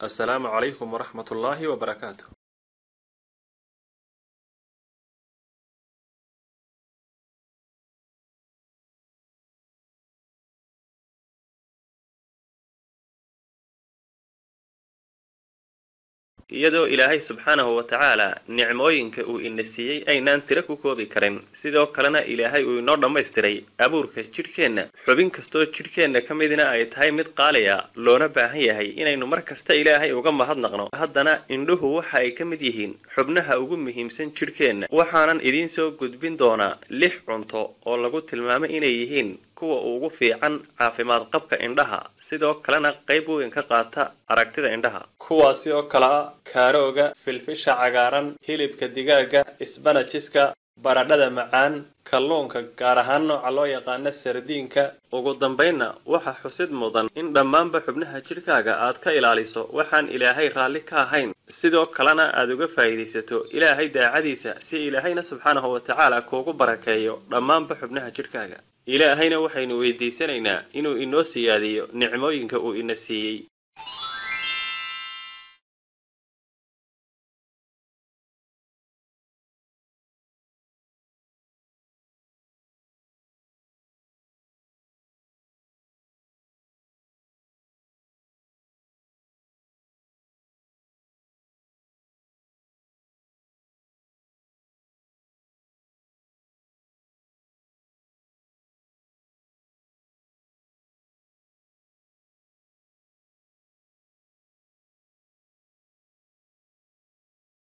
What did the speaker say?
السلام عليكم ورحمة الله وبركاته. iyadoo ilaahay subxaanahu wa tacaala nicmooyinka uu ina siiyey aynaan tiro ku koobi karin sidoo kalena ilaahay uu inoo dhammaystiray abuurka jidhkeenna xubin kastoo jidhkeenna ka midna ay tahay mid qaaliya loona baahan yahay inaynu mar kasta ilaahay uga mahadnaqno. haddana indhuhu waxa ay ka mid yihiin xubnaha ugu muhiimsan jidhkeenna, waxaanan idiin soo gudbin doonaa 6 cunto oo lagu tilmaamay inay yihiin kuwa ugu fiican caafimaad qabka indhaha sidoo kalena qayb weyn ka qaata aragtida indhaha, kuwaasi oo kala ah kaarooga, filfisha cagaaran, hilibka digaaga, isbanajiska, baradhada macaan, kalluunka gaar ahaan nooca loo yaqaan sardiinka. ugu dambeynna waxa xusid mudan in dhammaanba xubnaha jidhkaaga aad ka ilaaliso waxaan ilaahay raalli ka ahayn, sidoo kalena aad uga faa'iidaysato ilaahay daacadiisa si ilaahayna subxaanahu wa tacaala kuugu barakeeyo dhammaanba xubnaha jidhkaaga. ilaahayna waxaynu weydiisanaynaa inuu inoo siyaadiyo nicmooyinka uu ina siiyey.